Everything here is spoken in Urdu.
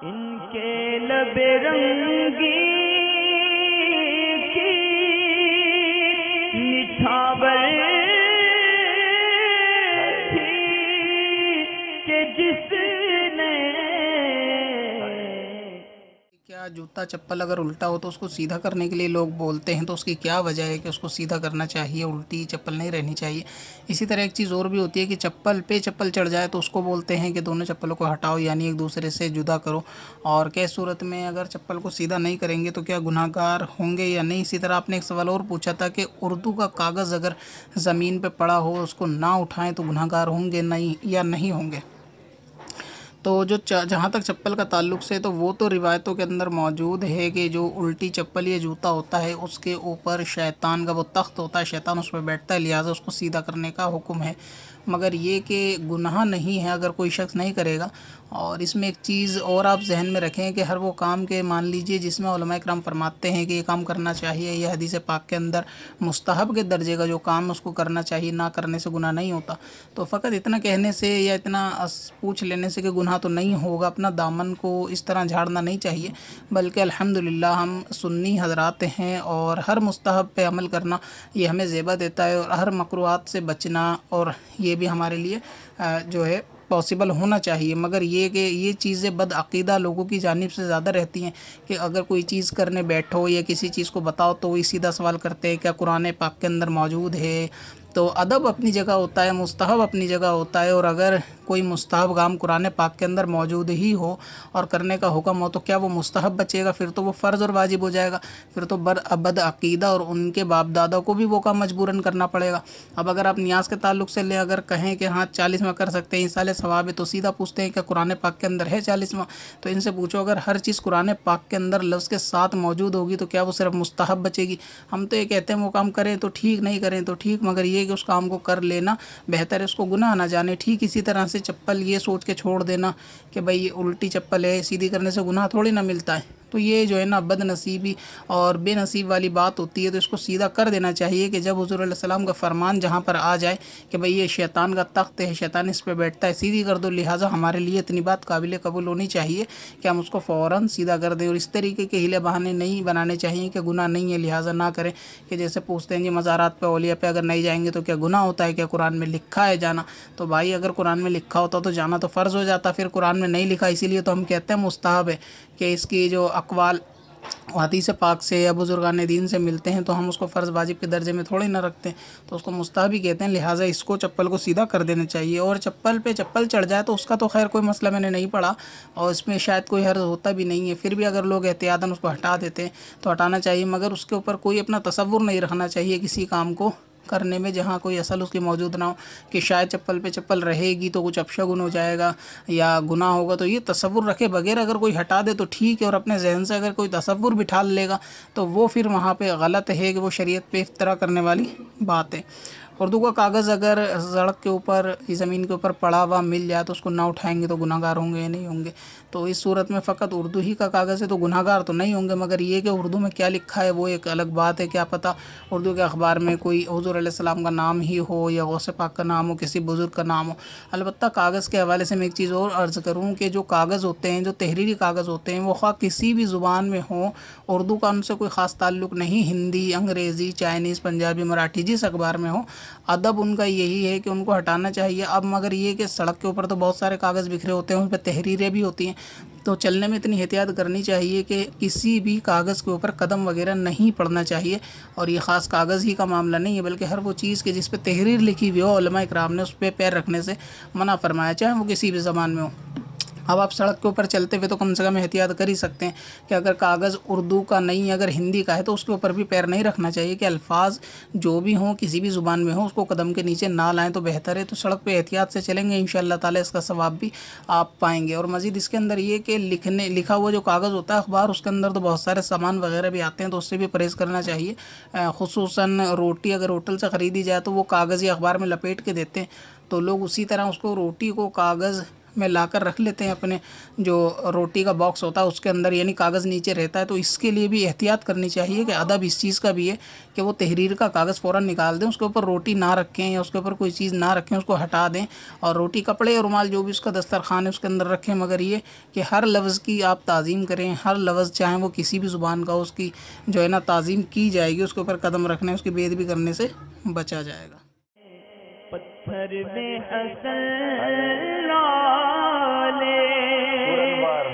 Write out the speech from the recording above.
ان کے لب رنگی کی نچھاور تھی کہ جس نے کیا جوتا چپل اگر الٹا ہو تو اس کو سیدھا کرنے کے لیے لوگ بولتے ہیں، تو اس کی کیا وجہ ہے کہ اس کو سیدھا کرنا چاہیے، الٹی چپل نہیں رہنی چاہیے؟ اسی طرح ایک چیز اور بھی ہوتی ہے کہ چپل پہ چپل چڑھ جائے تو اس کو بولتے ہیں کہ دونوں چپلوں کو ہٹاؤ، یعنی ایک دوسرے سے جدا کرو۔ اور کس صورت میں اگر چپل کو سیدھا نہیں کریں گے تو کیا گناہ گار ہوں گے یا نہیں؟ اسی طرح آپ نے ایک سوال اور پوچھا تھا کہ اردو کا کاغذ اگر زمین پہ پڑا ہو اس کو نہ اٹھائیں تو گناہ گار ہوں گے نہیں یا نہیں ہوں گے؟ تو جہاں تک چپل کا تعلق سے تو وہ تو روایتوں کے اندر موجود ہے کہ جو الٹی چپل یا جوتا ہوتا ہے اس کے اوپر شیطان کا وہ تخت ہوتا ہے، شیطان اس پہ بیٹھتا ہے، لہٰذا اس کو سیدھا کرنے کا حکم ہے۔ مگر یہ کہ گناہ نہیں ہے اگر کوئی شخص نہیں کرے گا۔ اور اس میں ایک چیز اور آپ ذہن میں رکھیں کہ ہر وہ کام کے مان لیجئے جس میں علماء کرام فرماتے ہیں کہ یہ کام کرنا چاہیے، یہ حدیث پاک کے اندر مستحب کے درجے کا جو کام اس کو کرنا چاہیے، نہ کرنے سے گناہ نہیں ہوتا۔ تو فقط اتنا کہنے سے یا اتنا پوچھ لینے سے کہ گناہ تو نہیں ہوگا، اپنا دامن کو اس طرح جھاڑنا نہیں چاہیے، بلکہ الحمدللہ ہم سنی حضرات ہیں اور ہر مستحب پہ عمل کرنا یہ ہمیں زیبا دیتا ہے، اور ہر مکروہات سے بچنا اور یہ بھی ہمارے لیے جو ہے پاسبل ہونا چاہیے۔ مگر یہ کہ یہ چیزیں بدعقیدہ لوگوں کی جانب سے زیادہ رہتی ہیں کہ اگر کوئی چیز کرنے بیٹھو یا کسی چیز کو بتاؤ تو وہی سیدھا سوال کرتے ہیں کیا قرآن پاک کے اندر موجود ہے؟ تو ادب اپنی جگہ ہوتا ہے، مستحب اپنی جگہ ہوتا ہے، اور اگر کوئی مستحب کام قرآن پاک کے اندر موجود ہی ہو اور کرنے کا حکم ہو تو کیا وہ مستحب بچے گا؟ پھر تو وہ فرض اور واجب ہو جائے گا، پھر تو بدعقیدہ اور ان کے باپ دادا کو بھی وہ کام مجبوراً کرنا پڑے گا۔ اب اگر آپ نیاز کے تعلق سے لیں، اگر کہیں کہ ہاں 40واں کر سکتے ہیں، ایصال ثواب ہے، تو سیدھا پوچھتے ہیں کہ قرآن پاک کے اندر ہے 40واں؟ تو ان سے پوچھو اگر ہر چیز قرآن پاک کے اندر لفظ کے ساتھ موجود ہوگی تو کیا وہ صرف مستحب بچے گی؟ ہم تو یہ کہتے ہیں وہ کام کریں تو ٹھیک، نہیں کریں تو ٹھیک، مگر یہ کہ اس کام کو کر لینا بہتر ہے، اس کو گناہ نہ جانے۔ ٹھیک اسی طرح سے چپل یہ سوچ کے چھوڑ دینا کہ بھئی یہ الٹی چپل ہے، سیدھی کرنے سے گناہ تھوڑی نہ ملتا ہے، تو یہ جو ہے نا بد نصیبی اور بے نصیب والی بات ہوتی ہے۔ تو اس کو سیدھا کر دینا چاہیے کہ جب حضور علیہ السلام کا فرمان جہاں پر آ جائے کہ بھئی یہ شیطان کا تخت ہے، شیطان اس پہ بیٹھتا ہے، سیدھی کر دو، لہٰذا ہمارے لیے اتنی بات قابل قبول ہونی چاہیے کہ ہم اس کو فوراً سیدھا کر دیں، اور اس طریقے کے ہیلے بہانے نہیں بنانے چاہیے کہ گناہ نہیں ہے لہٰذا نہ کریں۔ کہ جیسے پوچھتے ہیں جی مزارات پہ اولیاء پہ اگر نہیں جائیں گے تو کیا گناہ ہوتا ہے؟ کیا قرآن میں لکھا ہے جانا؟ تو بھائی اگر قرآن میں لکھا ہوتا تو جانا تو فرض ہو جاتا، پھر قرآن میں نہیں لکھا اسی لیے تو ہم کہتے ہیں مستحب ہے، کہ اس کی جو اقوال حدیث پاک سے یا بزرگان دین سے ملتے ہیں تو ہم اس کو فرض واجب کے درجے میں تھوڑی نہ رکھتے ہیں، تو اس کو مستحب ہی کہتے ہیں، لہٰذا اس کو چپل کو سیدھا کر دینا چاہیے۔ اور چپل پہ چپل چڑھ جائے تو اس کا تو خیر کوئی مسئلہ میں نے نہیں پڑھا، اور اس میں شاید کوئی حرج ہوتا بھی نہیں ہے، پھر بھی اگر لوگ احتیاطاً اس کو ہٹا دیتے ہیں تو ہٹانا چاہیے، مگر اس کے اوپر کوئی اپنا تصور نہیں رکھنا چاہیے کسی کام کو کرنے میں جہاں کوئی اصل اس کی موجود نہ ہو، کہ شاید چپل پہ چپل رہے گی تو کچھ اپشگن ہو جائے گا یا گناہ ہوگا۔ تو یہ تصور رکھے بغیر اگر کوئی ہٹا دے تو ٹھیک ہے، اور اپنے ذہن سے اگر کوئی تصور بٹھا لے گا تو وہ پھر وہاں پہ غلط ہے کہ وہ شریعت پہ افترا کرنے والی بات ہے۔ اردو کا کاغذ اگر سڑک کے اوپر زمین کے اوپر پڑا ہوا مل جائے تو اس کو نہ اٹھائیں گے تو گناہ گار ہوں گے یا نہیں ہوں گے؟ تو اس صورت میں فقط اردو ہی کا کاغذ ہے تو گناہ گار تو نہیں ہوں گے، مگر یہ کہ اردو میں کیا لکھا ہے وہ ایک الگ بات ہے۔ کیا پتہ اردو کے اخبار میں کوئی حضور علیہ السلام کا نام ہی ہو یا غوث پاک کا نام ہو، کسی بزرگ کا نام ہو۔ البتہ کاغذ کے حوالے سے میں ایک چیز اور عرض کروں کہ جو کاغذ ہوتے ہیں، جو تحریری کاغذ ہوتے ہیں، وہ خواہ کسی بھی زبان میں ہوں، اردو کا ان سے کوئی خاص تعلق نہیں، ہندی، انگریزی، چائنیز، پنجابی، مراٹھی، جس اخبار میں ہو، ادب ان کا یہی ہے کہ ان کو ہٹانا چاہیے۔ اب مگر یہ کہ سڑک کے اوپر تو بہت سارے کاغذ بکھرے ہوتے ہیں، ان پہ تحریریں بھی ہوتی ہیں، تو چلنے میں اتنی احتیاط کرنی چاہیے کہ کسی بھی کاغذ کے اوپر قدم وغیرہ نہیں پڑنا چاہیے۔ اور یہ خاص کاغذ ہی کا معاملہ نہیں ہے، بلکہ ہر وہ چیز کہ جس پہ تحریر لکھی ہوئی ہو، علماء اکرام نے اس پہ پیر رکھنے سے منع فرمایا، چاہے وہ کسی بھی زبان میں ہو۔ اب آپ سڑک کے اوپر چلتے ہوئے تو کم سے کم احتیاط کر ہی سکتے ہیں کہ اگر کاغذ اردو کا نہیں، اگر ہندی کا ہے تو اس کے اوپر بھی پیر نہیں رکھنا چاہیے، کہ الفاظ جو بھی ہوں کسی بھی زبان میں ہوں اس کو قدم کے نیچے نہ لائیں تو بہتر ہے۔ تو سڑک پہ احتیاط سے چلیں گے انشاءاللہ تعالی اس کا ثواب بھی آپ پائیں گے۔ اور مزید اس کے اندر یہ کہ لکھا ہوا جو کاغذ ہوتا ہے اخبار، اس کے اندر تو بہت سارے سامان وغیرہ بھی آتے ہیں، تو اس سے بھی پرہیز کرنا چاہیے۔ خصوصاً روٹی اگر ہوٹل سے خریدی جائے تو وہ کاغذ یا اخبار میں لپیٹ کے دیتے ہیں، تو لوگ اسی طرح اس کو روٹی کو کاغذ میں لا کر رکھ لیتے ہیں اپنے جو روٹی کا باکس ہوتا ہے اس کے اندر، یعنی کاغذ نیچے رہتا ہے. تو اس کے لیے بھی احتیاط کرنی چاہیے کہ ادب اس چیز کا بھی ہے کہ وہ تحریر کا کاغذ فوراً نکال دیں، اس کے اوپر روٹی نہ رکھیں یا اس کے اوپر کوئی چیز نہ رکھیں، اس کو ہٹا دیں اور روٹی کپڑے اور رومال جو بھی اس کا دسترخوان ہے اس کے اندر رکھیں. مگر یہ کہ ہر لفظ کی آپ تعظیم کریں، ہر لفظ چاہیں وہ کسی بھی زبان کا ہو اس کی جو ہے نا تعظیم کی جائے گی، اس کے اوپر قدم رکھنے، اس کی بے ادبی کرنے سے بچا جائے گا. پتھر میں حسن لالے پرنوار